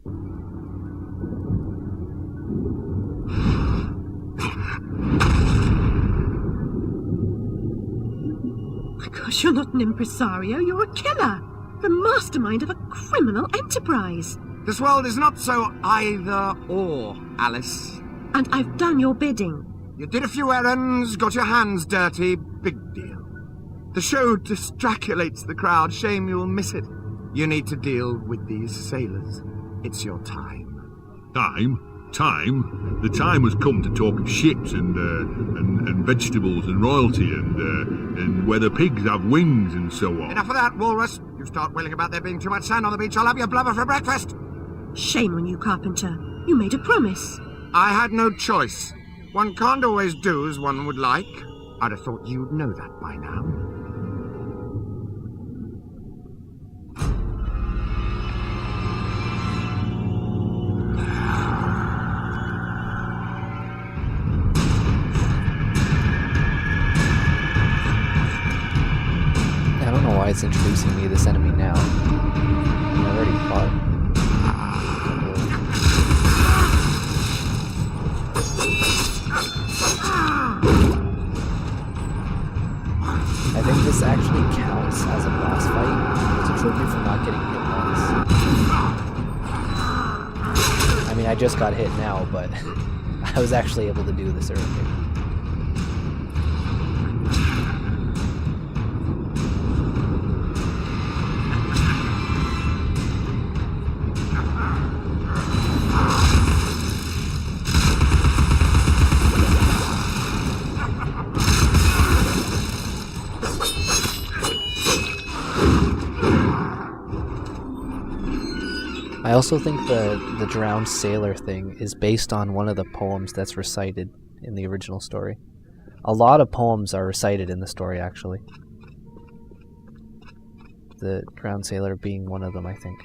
My gosh, you're not an impresario, you're a killer. The mastermind of a criminal enterprise. This world is not so either-or, Alice. And I've done your bidding. You did a few errands, got your hands dirty, big deal. The show distraculates the crowd, shame you'll miss it. You need to deal with these sailors. It's your time. Time? The time has come to talk of ships and vegetables and royalty and whether pigs have wings and so on. Enough of that, Walrus. You start wailing about there being too much sand on the beach, I'll have your blubber for breakfast. Shame on you, Carpenter. You made a promise. I had no choice. One can't always do as one would like. I'd have thought you'd know that by now. I don't know why it's introducing me to this enemy now. I already fought. I think this actually counts as a boss fight to trigger for not getting hit once. I mean, I just got hit now, but I was actually able to do this earlier. I also think the drowned sailor thing is based on one of the poems that's recited in the original story. A lot of poems are recited in the story, actually. The drowned sailor being one of them, I think.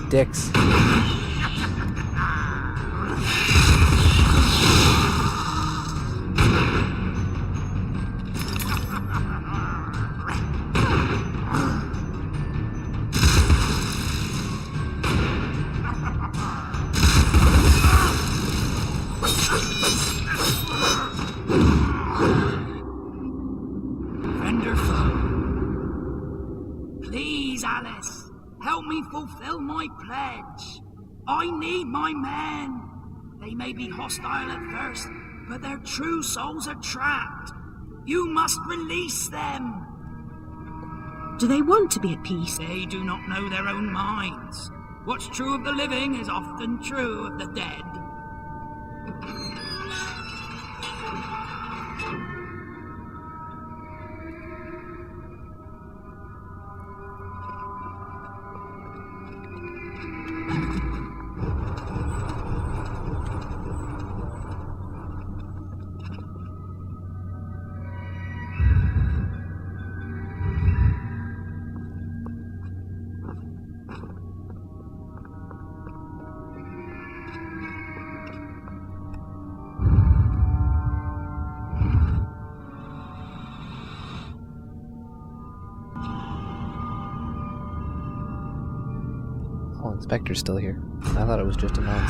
Dicks. Friend or foe? Please, Alice. Help me fulfill my pledge. I need my men. They may be hostile at first, but their true souls are trapped. You must release them. Do they want to be at peace? They do not know their own minds. What's true of the living is often true of the dead. Oh, Inspector's still here. I thought it was just a mouse.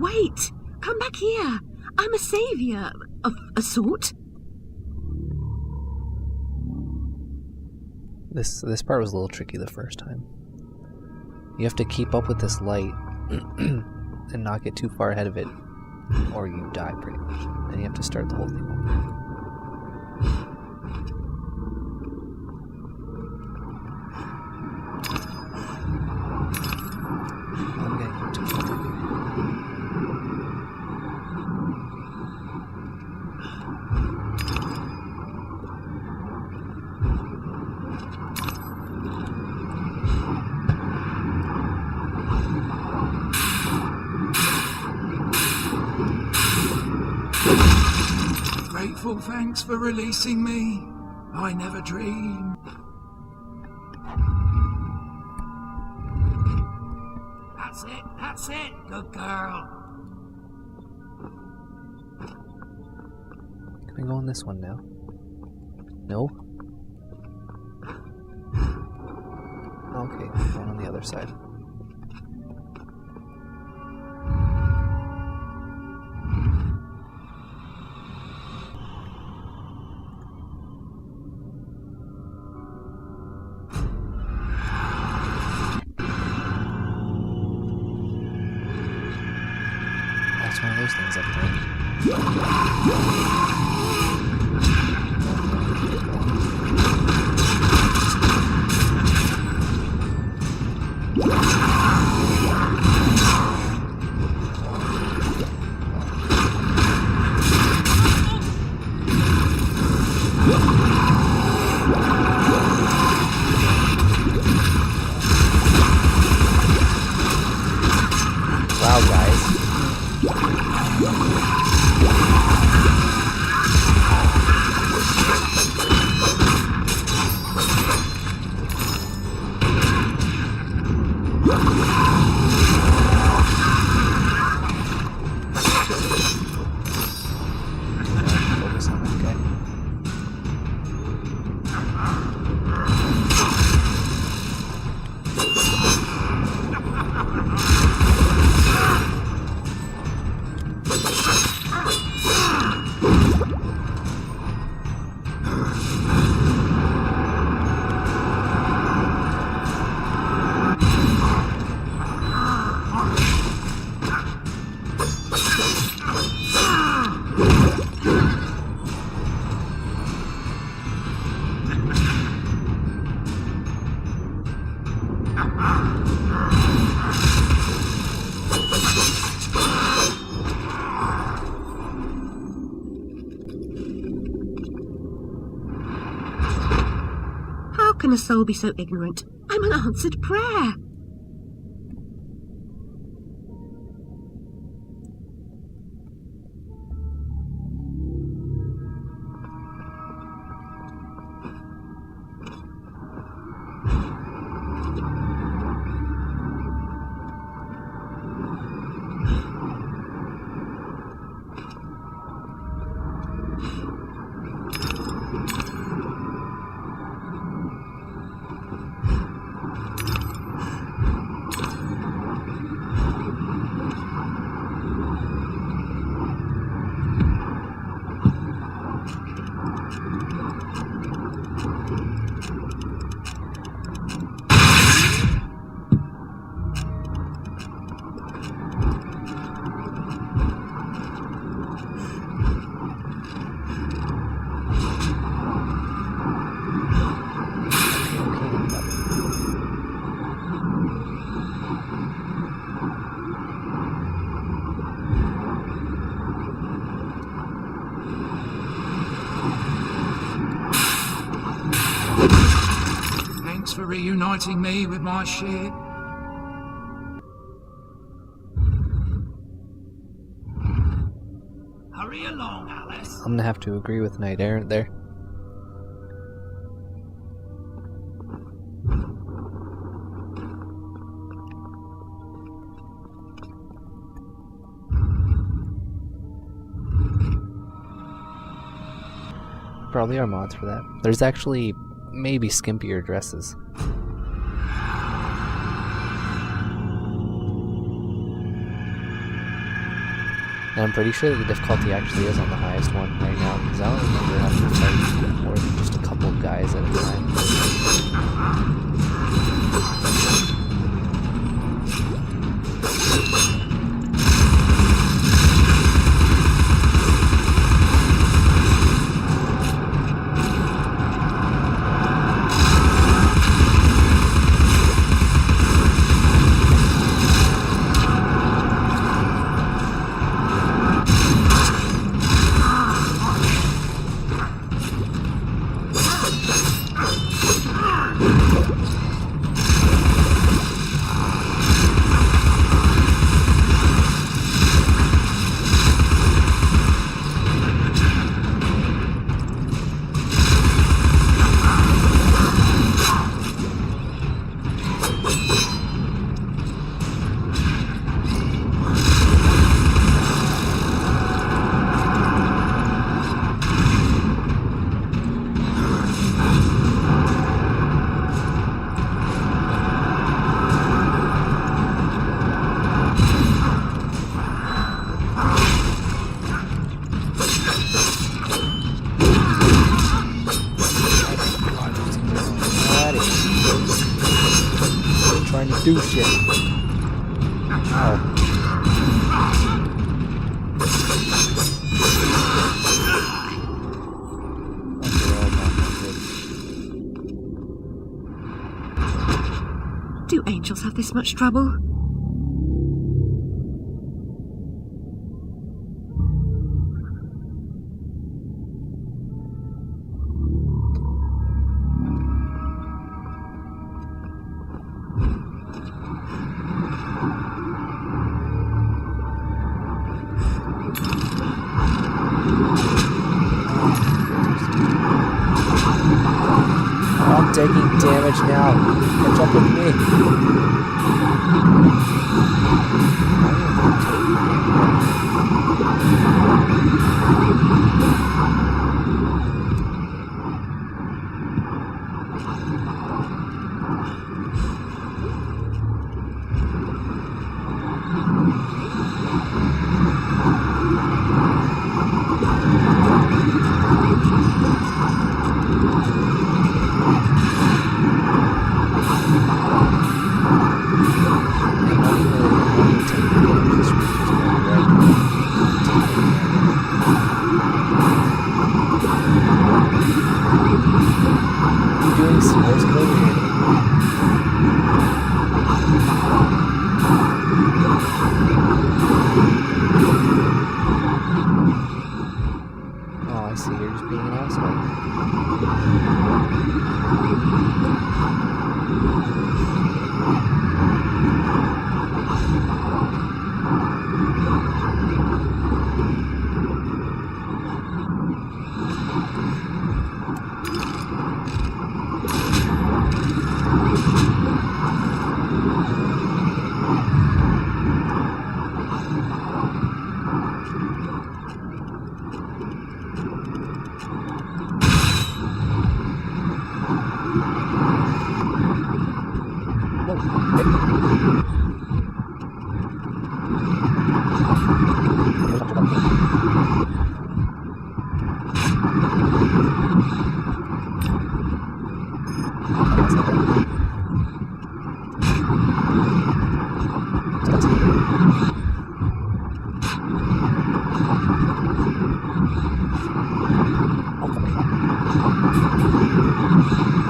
Wait! Come back here! I'm a saviour of a sort. This part was a little tricky the first time. You have to keep up with this light and not get too far ahead of it, or you die pretty much. And you have to start the whole thing over. I'm getting too far. Grateful thanks for releasing me. I never dreamed. That's it, good girl. Can we go on this one now? No? Okay, going on the other side. That's one of those things up there. Wow, guys. Focus on that guy. How can a soul be so ignorant? I'm an answered prayer. Thanks for reuniting me with my ship. Hurry along, Alice. I'm gonna have to agree with Knight Errant there. Probably are mods for that. There's actually maybe skimpier dresses. And I'm pretty sure that the difficulty actually is on the highest one right now, because I don't remember having to fight more than just a couple of guys at a time. Do shit. Ow. Do angels have this much trouble? I'm taking damage now. Catch up with me.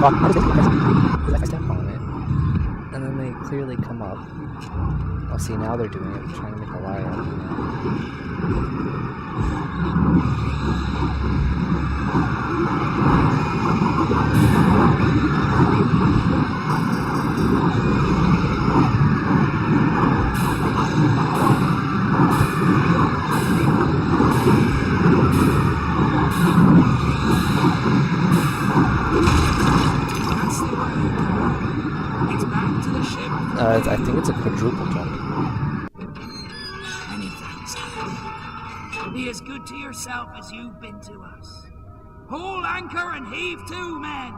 I step on it, and then they clearly come up. Oh, see, now they're doing it, trying to make a lie out of me now. I think it's a quadruple jump. Many thanks, Harry. Be as good to yourself as you've been to us. Haul anchor and heave to, men.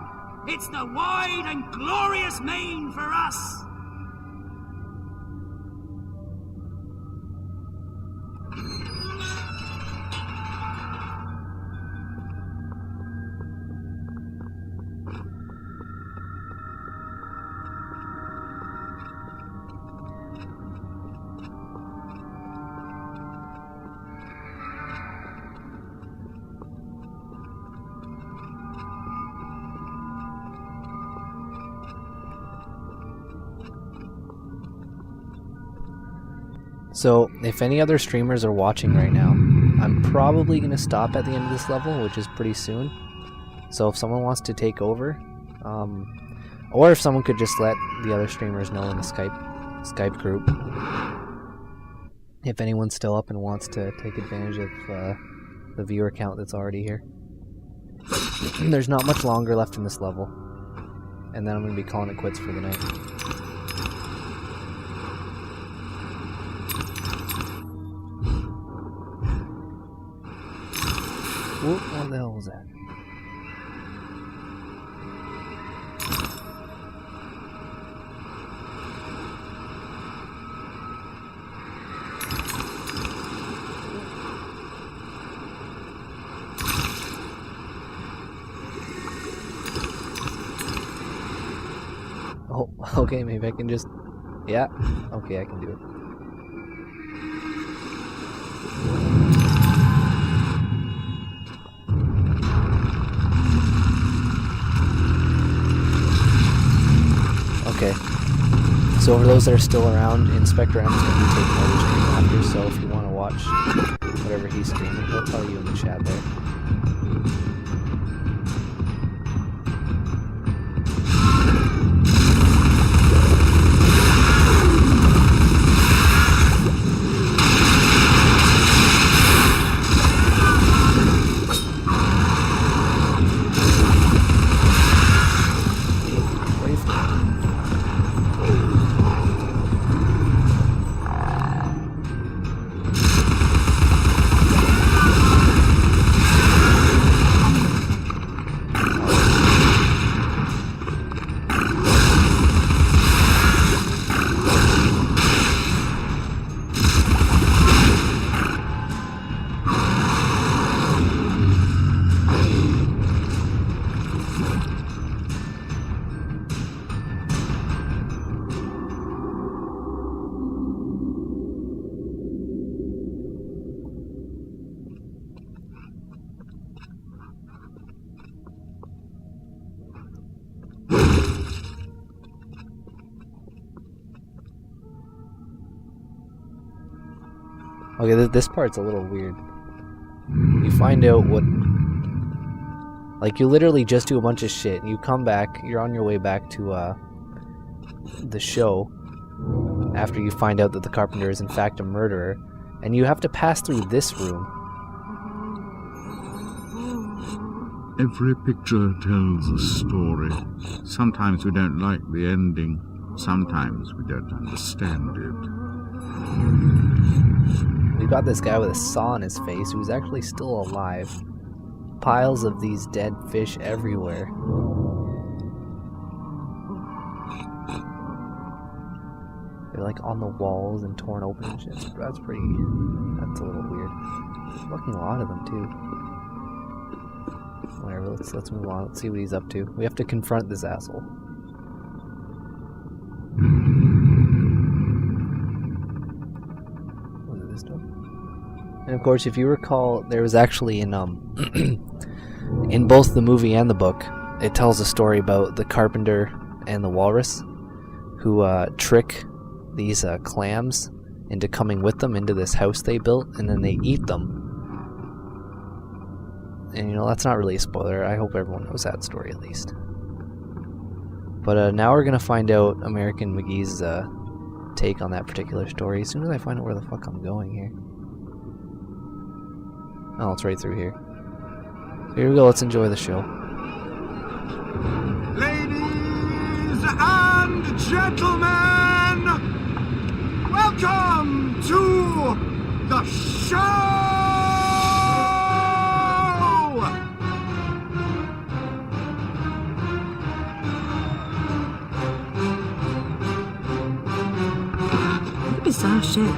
It's the wide and glorious main for us. So, if any other streamers are watching right now, I'm probably going to stop at the end of this level, which is pretty soon. So if someone wants to take over, or if someone could just let the other streamers know in the Skype group, if anyone's still up and wants to take advantage of the viewer count that's already here. There's not much longer left in this level, and then I'm going to be calling it quits for the night. Whoop, what the hell was that? Oh, okay, maybe I can just... Yeah, okay, I can do it. Okay, so for those that are still around, Inspector M's going to be taking over stream after, so if you want to watch whatever he's streaming, he'll tell you in the chat there. Okay, this part's a little weird. You find out what... Like, you literally just do a bunch of shit, and you come back, you're on your way back to, the show, after you find out that the carpenter is in fact a murderer, and you have to pass through this room. Every picture tells a story. Sometimes we don't like the ending. Sometimes we don't understand it. We've got this guy with a saw in his face who's actually still alive. Piles of these dead fish everywhere. They're like on the walls and torn open and shit. That's pretty... That's a little weird. Fucking a lot of them too. Whatever, let's move on. Let's see what he's up to. We have to confront this asshole. Look at this stuff. And of course, if you recall, there was actually in in both the movie and the book, it tells a story about the carpenter and the walrus who trick these clams into coming with them into this house they built, and then they eat them. And, you know, that's not really a spoiler. I hope everyone knows that story at least. But now we're going to find out American McGee's take on that particular story as soon as I find out where the fuck I'm going here. Oh, it's right through here. So here we go. Let's enjoy the show. Ladies and gentlemen, welcome to the show! What a bizarre show.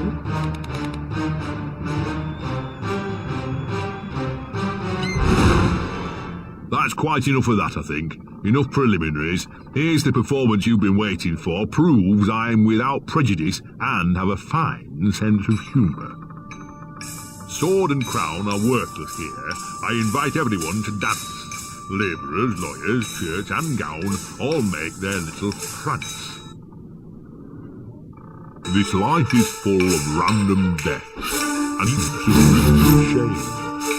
That's quite enough of that, I think. Enough preliminaries. Here's the performance you've been waiting for. Proves I'm without prejudice and have a fine sense of humour. Sword and crown are worthless here. I invite everyone to dance. Labourers, lawyers, shirt and gown all make their little prance. This life is full of random deaths, and each is shame.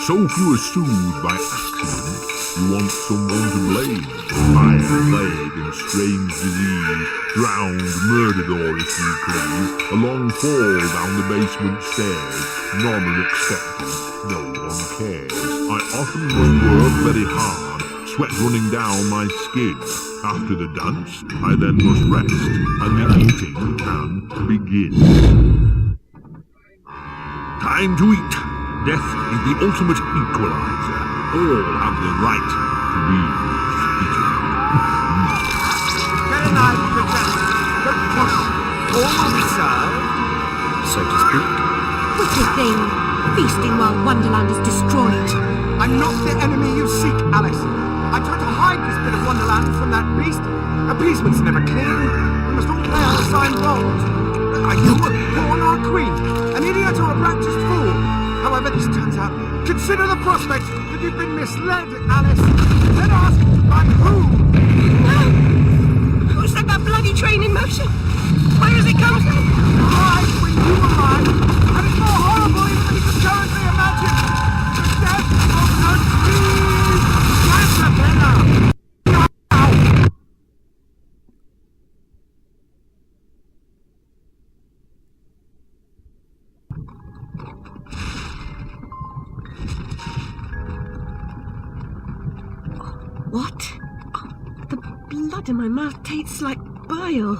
So if you are soothed by accident, you want someone to blame. Fire, plague, and strange disease, drowned, murdered, or if you please, a long fall down the basement stairs. None are expected, no one cares. I often must work very hard, sweat running down my skin. After the dance, I then must rest, and the eating can begin. Time to eat. Death is the ultimate equalizer. All have the right to be eaten. Very nice, Princess. Don't push. All will be served, so to speak. Wicked thing. Feasting while Wonderland is destroyed. I'm not the enemy you seek, Alice. I tried to hide this bit of Wonderland from that beast. Appeasement's never clean. We must all play our assigned roles. Are you a pawn or a queen? An idiot or a practiced fool? However this turns out, consider the prospect that you've been misled, Alice. Then ask, by whom? No! Who set that bloody train in motion? Where has it come from? Arrived when you arrived, and it's more horrible even than you can currently imagine. The death of the queen! Caterpillar! What? Oh, the blood in my mouth tastes like bile.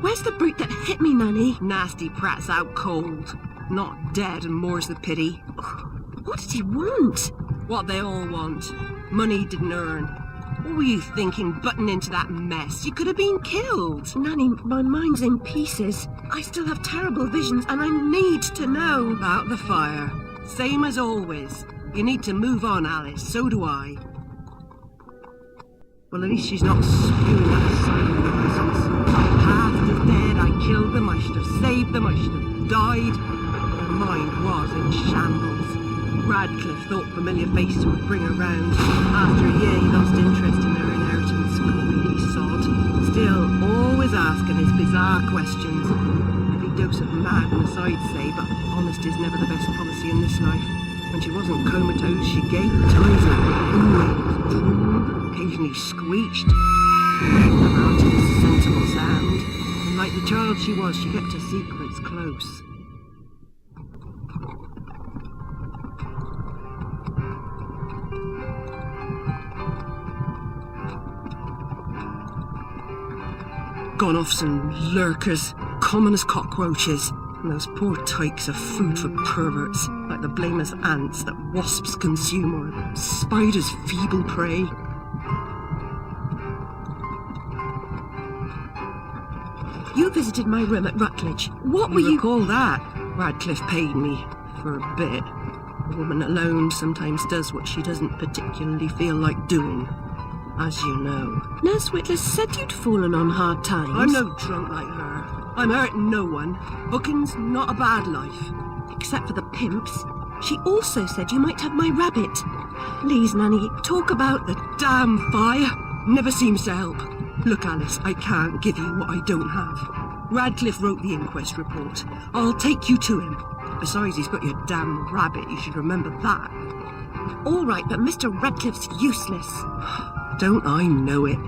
Where's the brute that hit me, Nanny? Nasty prat's out cold. Not dead, and more's the pity. What did he want? What they all want. Money didn't earn. What were you thinking, butting into that mess? You could have been killed. Nanny, my mind's in pieces. I still have terrible visions, and I need to know. About the fire. Same as always. You need to move on, Alice. So do I. Well, at least she's not spewing that side of nonsense. My past is dead. I killed them. I should have saved them. I should have died. Her mind was in shambles. Radcliffe thought familiar faces would bring her round. After a year, he lost interest in her inheritance. Greedy sod. Still, always asking his bizarre questions. Heavy dose of madness, I'd say, but honesty's never the best policy in this life. When she wasn't comatose, she gave times of oohing, occasionally screeched. Never uttered a sensible sound. And like the child she was, she kept her secrets close. Gone off some lurkers, common as cockroaches. And those poor tykes are food for perverts, like the blameless ants that wasps consume or spiders' feeble prey. You visited my room at Rutledge. What were you... Recall that? Radcliffe paid me for a bit. A woman alone sometimes does what she doesn't particularly feel like doing, as you know. Nurse Whitler said you'd fallen on hard times. I'm no drunk like her. I'm hurting no one. Hooking's not a bad life. Except for the pimps. She also said you might have my rabbit. Please, Nanny, talk about... The damn fire never seems to help. Look, Alice, I can't give you what I don't have. Radcliffe wrote the inquest report. I'll take you to him. Besides, he's got your damn rabbit. You should remember that. All right, but Mr. Radcliffe's useless. Don't I know it?